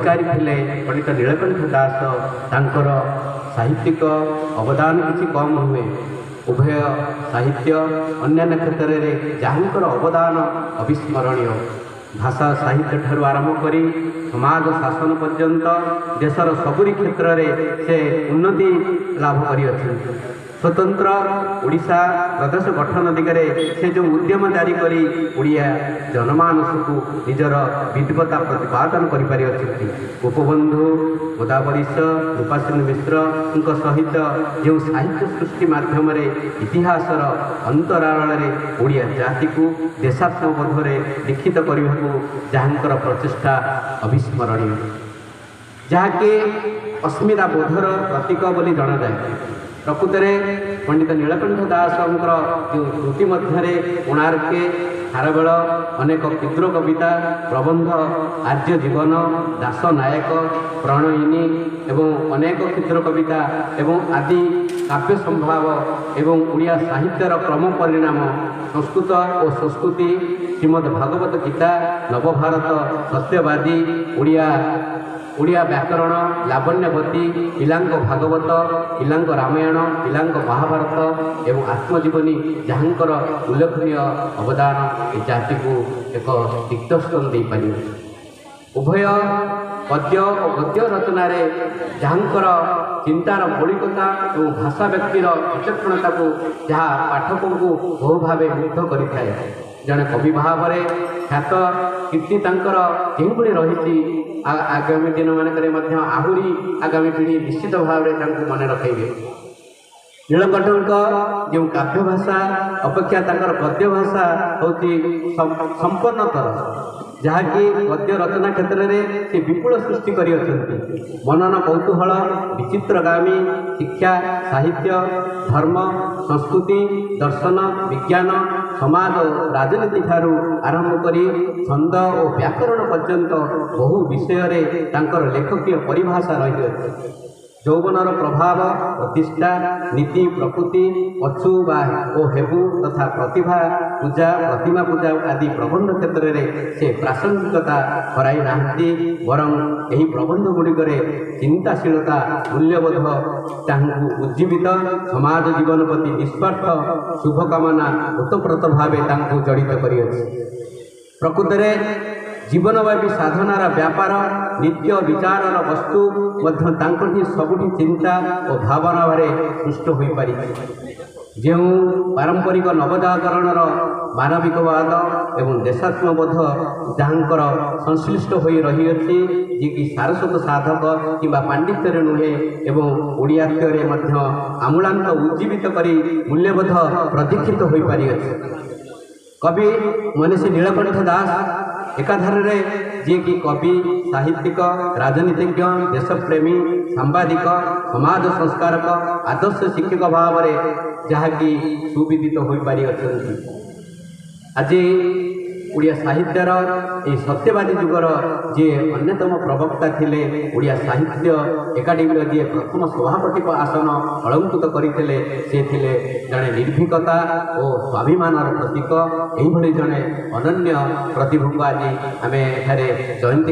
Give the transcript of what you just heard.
अधिकारी थे पंडित नीलकंठ दास तांकर साहित्यिक अवदान किसी कम हुए उभय साहित्य अन्य क्षेत्र में जहाँकर अवदान अविस्मरणीय भाषा साहित्य ठारू आरंभ कर समाज शासन पर्यंत देशर सबुरी क्षेत्र में से उन्नति लाभ कर स्वतंत्र ओडिशा प्रदेश गठन दिगरे से जो उद्यम जारी करी ओडिया जनमानस को निजर विद्वता प्रतिपादन करि गोपबंधु गोदावरीश रूपासिनी मिश्र सहित जो साहित्य सृष्टि माध्यम इतिहासर अंतराल ओडिया जाति को देशात्मबोधरे लिखित करने को जहाँकर प्रचेषा अविस्मरणीय जहाँकि अस्मिता बोधर प्रतीक बोली जना जाए प्रकृत में पंडित नीलकंठ दास जो कृति मध्य कोणार्के खारबेल अनेक क्षुद्र कविता प्रबंध आर्य जीवन दास नायक प्रणयिनी एवं अनेक क्षुद्र कविता एवं आदि काव्य संभाव एवं ओडिया साहित्यर क्रम परिणाम संस्कृत और संस्कृति श्रीमद् भागवत गीता नवभारत सत्यवादी ओडिया व्याकरण लावण्यवती पिलांग भागवत पिलांग रामायण पिलांग महाभारत एवं आत्मजीवनी जहाँकर उल्लेखनीय अवदान ए जाति को एक दिग्दर्शन दे पारि उभय पद्य और गद्य रचना जहाँकर चिंतार मौलिकता और भाषा व्यक्तिर विचक्षणता को जहाँ पाठकों को बहु भाव मुग्ध करें जड़े कवि भाव में ख्यात कीर्ति जो रही आगामी दिन मानक आहरी आगामी पीढ़ी निश्चित भाव में मन रखेंगे नीलकंठ जो काव्य भाषा अपेक्षा गद्य भाषा हूँ संपन्नतर जहाँकि गद्य रचना क्षेत्र में से विपुल सृष्टि कर मनन कौतूहल विचित्रगामी शिक्षा साहित्य धर्म संस्कृति दर्शन विज्ञान समाज राजनीति ठारू आरंभ कर छंद और व्याकरण पर्यंत बहु विषय लेखकीय परिभाषा रही यौवनर प्रभाव प्रतिष्ठा नीति प्रकृति पछु बा ओ हेबु तथा प्रतिभा पूजा प्रतिमा पूजा आदि प्रबंध क्षेत्र में से प्रासंगिकता हराई नाहंती वरं यही प्रबंध गुड़िक चिंताशीलता मूल्यबोध ताहू उज्जीवित समाज जीवन प्रति निस्वार्थ शुभकामना ओतप्रोत भाव जड़ित कर प्रकृत में जीवनव्यापी साधनार व्यापार नित्य विचारर वस्तु मध्य सबुठी चिंता और भावना भारे सृष्ट हो पारि जो पारंपरिक नवजागरणर मानविकवाद एवं देशात्मबोध जहाँकर संश्लिष्ट हो रही अच्छी जी कि सारस्वत साधक कि पांडित्य नुहे एवं ओडियात्य आमूलांक उज्जीवित करी मूल्यबोध प्रदीक्षित हो पारि कवि मनीषी नीलकंठ दास एकाधार जी कि कवि साहित्यिक राजनीतिज्ञ देशप्रेमी सांबादिक समाज संस्कारक आदर्श शिक्षक भाव में जहाँकि सुविदित हो पारि आज ओडिया साहित्यर ये सत्यवादी जुगर जी अन्यतम प्रवक्ता थिले ओडिया साहित्य एकाडेमी जी प्रथम सभापति आसन अलंकृत करते से थिले जड़े निर्भीकता और स्वाभिमानर प्रतीक यही जड़े अनन्य प्रतिभा आज आम जयंती